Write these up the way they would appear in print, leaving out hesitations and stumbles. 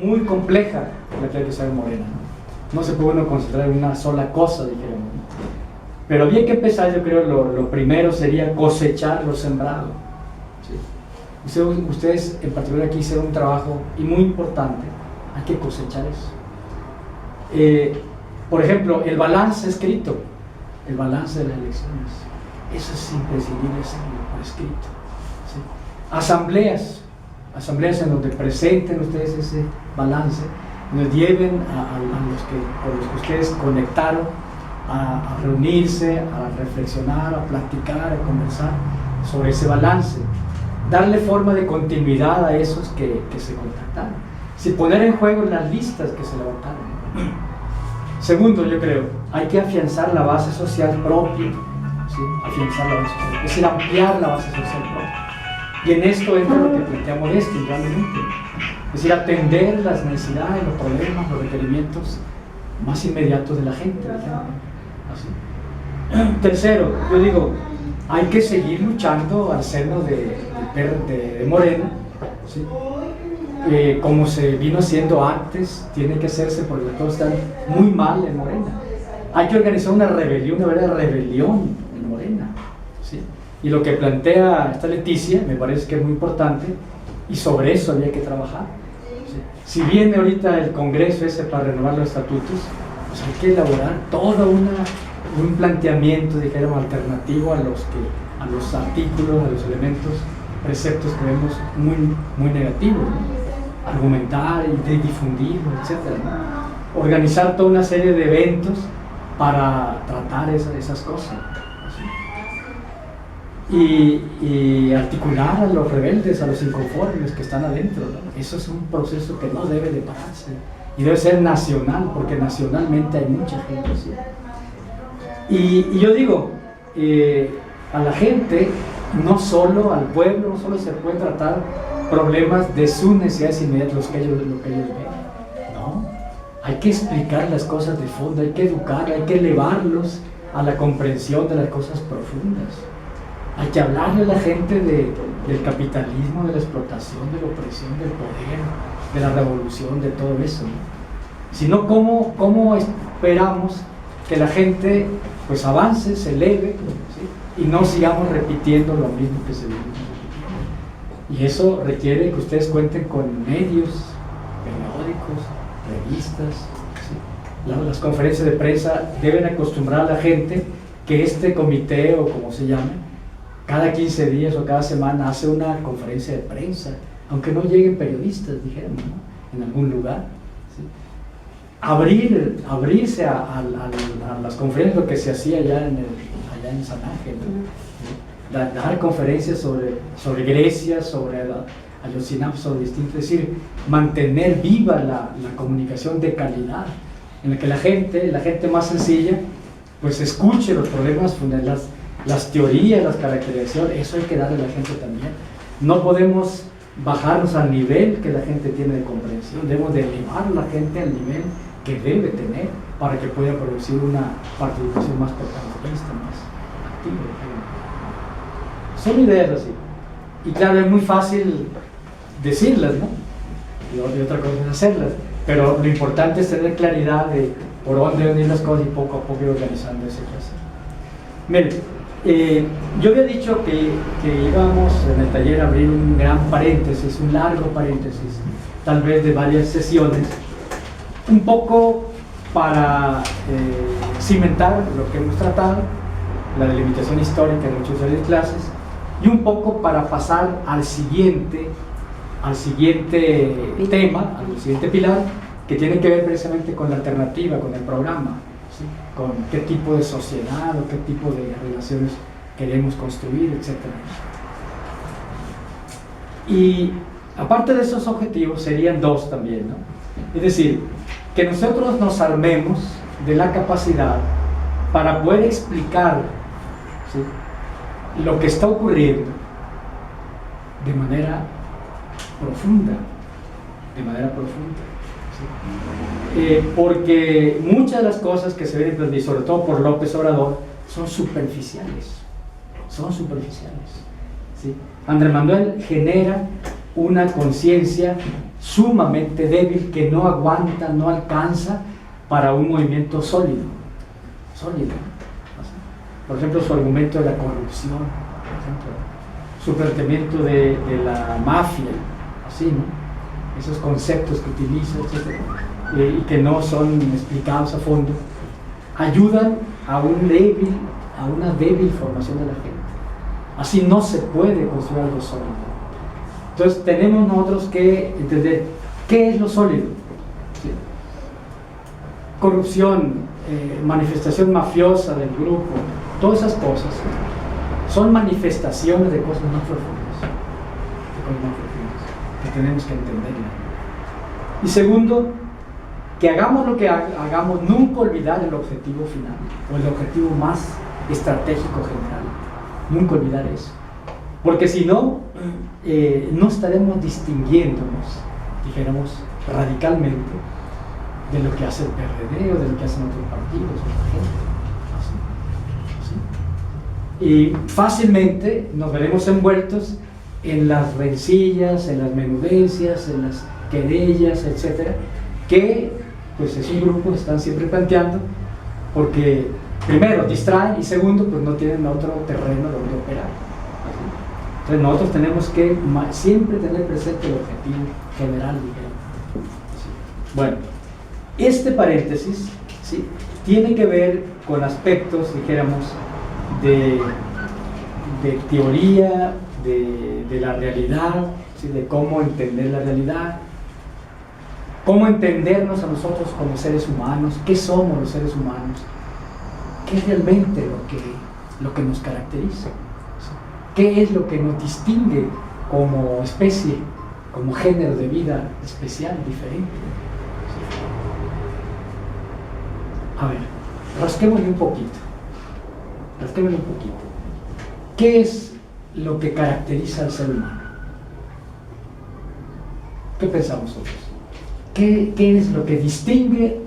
muy compleja la que hay que usar en Morena, ¿no? No se puede uno concentrar en una sola cosa, dijéramos, ¿no? Pero bien que empezar, yo creo, lo primero sería cosechar lo sembrado, ¿sí? Ustedes en particular aquí hicieron un trabajo y muy importante, hay que cosechar eso. Por ejemplo, el balance escrito, el balance de las elecciones, eso es imprescindible hacerlo por escrito, ¿sí? Asambleas en donde presenten ustedes ese balance, nos lleven a por los que ustedes conectaron a reunirse, a reflexionar, a platicar, a conversar sobre ese balance, darle forma de continuidad a esos que se contactaron, sin poner en juego las listas que se levantaron. Segundo, yo creo, hay que afianzar la base social propia, ¿sí? Afianzar la base social, es decir, ampliar la base social propia. Y en esto entra lo que planteamos realmente, es decir, atender las necesidades, los problemas, los requerimientos más inmediatos de la gente, así. Tercero, yo digo, hay que seguir luchando al seno de Morena, ¿sí? Como se vino haciendo antes, tiene que hacerse porque las cosas están muy mal en Morena. Hay que organizar una rebelión, una verdadera rebelión en Morena, ¿sí? Y lo que plantea esta Leticia me parece que es muy importante y sobre eso había que trabajar, ¿sí? Si viene ahorita el Congreso ese para renovar los estatutos, pues hay que elaborar todo un planteamiento, dijéramos, alternativo a los artículos, a los elementos, preceptos que vemos muy negativos, ¿no? Argumentar y difundirlo, etc., ¿no? Organizar toda una serie de eventos para tratar esas cosas, ¿sí? Y articular a los rebeldes, a los inconformes que están adentro, ¿no? Eso es un proceso que no debe de pararse y debe ser nacional, porque nacionalmente hay mucha gente así. Y yo digo, a la gente, no solo al pueblo, no solo se puede tratar problemas de sus necesidades inmediatas, lo que ellos ven, no, hay que explicar las cosas de fondo, hay que educar, hay que elevarlos a la comprensión de las cosas profundas, hay que hablarle a la gente del capitalismo, de la explotación, de la opresión, del poder, de la revolución, de todo eso, ¿no? Si no, ¿cómo esperamos que la gente pues avance, se eleve, ¿sí? Y no sigamos repitiendo lo mismo que se viene repitiendo? Y eso requiere que ustedes cuenten con medios, periódicos, revistas, ¿sí? Las conferencias de prensa deben acostumbrar a la gente que este comité, o como se llame, cada 15 días o cada semana hace una conferencia de prensa, aunque no lleguen periodistas, dijéramos, ¿no? En algún lugar, ¿sí? Abrirse a las conferencias, lo que se hacía allá en San Ángel, ¿no? Dar conferencias sobre Grecia, sobre Ayotzinapa, sobre distintos, es decir, mantener viva la comunicación de calidad, en la que la gente más sencilla, pues escuche los problemas, las teorías, las caracterizaciones, eso hay que darle a la gente también. No podemos bajarnos al nivel que la gente tiene de comprensión, debemos de elevar a la gente al nivel que debe tener para que pueda producir una participación más protagonista, más activa. Son ideas así. Y claro, es muy fácil decirlas, ¿no? Y otra cosa es hacerlas. Pero lo importante es tener claridad de por dónde venir las cosas y poco a poco ir organizando ese proceso. Miren, yo había dicho que íbamos en el taller a abrir un gran paréntesis, un largo paréntesis, tal vez de varias sesiones, un poco para cimentar lo que hemos tratado, la delimitación histórica en muchas de las clases, y un poco para pasar al siguiente tema, al siguiente pilar, que tiene que ver precisamente con la alternativa, con el programa, ¿sí? Con qué tipo de sociedad o qué tipo de relaciones queremos construir, etc. Y aparte de esos objetivos serían dos también, ¿no? Es decir, que nosotros nos armemos de la capacidad para poder explicar, ¿sí?, lo que está ocurriendo de manera profunda, ¿sí? Porque muchas de las cosas que se ven emprendidas, sobre todo por López Obrador, son superficiales, ¿sí? Andrés Manuel genera una conciencia sumamente débil que no aguanta, no alcanza para un movimiento sólido. Por ejemplo, su argumento de la corrupción, por ejemplo, su planteamiento de la mafia, así, ¿no? Esos conceptos que utiliza, etc., y que no son explicados a fondo, ayudan a una débil formación de la gente. Así no se puede construir algo sólido. Entonces tenemos nosotros que entender qué es lo sólido. ¿Sí? Corrupción, manifestación mafiosa del grupo, todas esas cosas son manifestaciones de cosas más profundas, que tenemos que entenderla. Y segundo, que hagamos lo que hagamos, nunca olvidar el objetivo final o el objetivo más estratégico general. Nunca olvidar eso, porque si no, no estaremos distinguiéndonos, dijéramos, radicalmente de lo que hace el PRD o de lo que hacen otros partidos, otra gente. Y fácilmente nos veremos envueltos en las rencillas, en las menudencias, en las querellas, etcétera, que pues esos grupos están siempre planteando, porque primero distraen y segundo pues no tienen otro terreno donde operar. Entonces nosotros tenemos que siempre tener presente el objetivo general, digamos. Bueno, este paréntesis, ¿sí?, tiene que ver con aspectos, dijéramos, de teoría, de la realidad, ¿sí?, de cómo entender la realidad, cómo entendernos a nosotros como seres humanos, qué somos los seres humanos, qué es realmente lo que nos caracteriza, ¿sí?, qué es lo que nos distingue como especie, como género de vida especial, diferente. ¿Sí? A ver, rasquémosle un poquito. ¿Qué es lo que caracteriza al ser humano? ¿Qué pensamos nosotros? ¿Qué es lo que distingue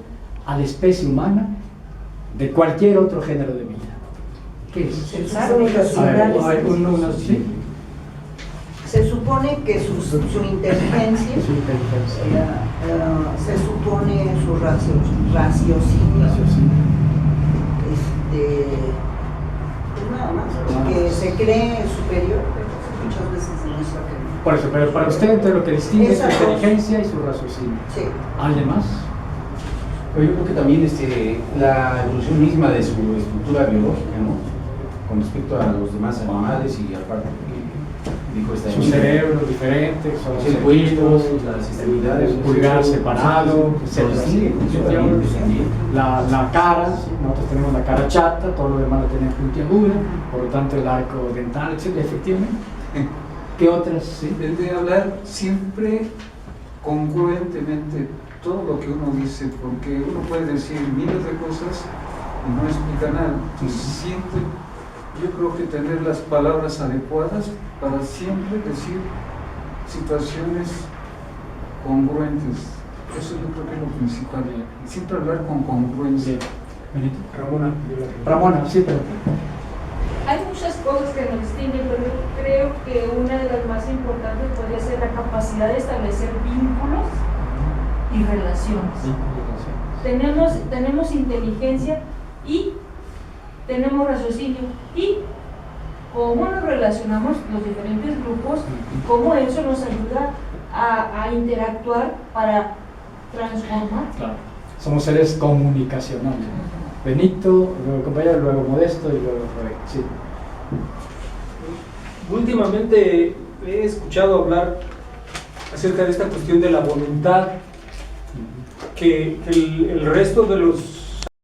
a la especie humana de cualquier otro género de vida? ¿Qué es? Se supone que su inteligencia, se supone su raciocinio, pues nada más, que se cree superior, pero muchas veces demuestra que no. Por eso, pero para usted entonces lo que distingue es su inteligencia y su raciocinio. Sí. ¿Alguien más? Pero yo creo que también la evolución misma de su estructura biológica, ¿no?, con respecto a los demás animales, y aparte dijo su cerebro diferente, son los circuitos, las extremidades, el pulgar separado, etc. La cara, ¿sí?, nosotros tenemos la cara chata, todo lo demás lo tenemos puntiaguda, por lo tanto el arco dental, etc. Efectivamente. ¿Qué otras? ¿Sí? El de hablar siempre congruentemente todo lo que uno dice, porque uno puede decir miles de cosas y no explica nada. Entonces siempre, yo creo que tener las palabras adecuadas para siempre decir situaciones congruentes. Eso yo creo que es lo principal. Siempre hablar con congruencia. Ramona, sí, pero... Hay muchas cosas que nos distinguen, pero yo creo que una de las más importantes podría ser la capacidad de establecer vínculos y relaciones. Tenemos inteligencia y tenemos raciocinio, y cómo nos relacionamos los diferentes grupos, cómo eso nos ayuda a interactuar para transformar. Claro. Somos seres comunicacionales. Benito, luego compañero, luego Modesto y luego Rebeca. Sí. Últimamente he escuchado hablar acerca de esta cuestión de la voluntad, que el resto de los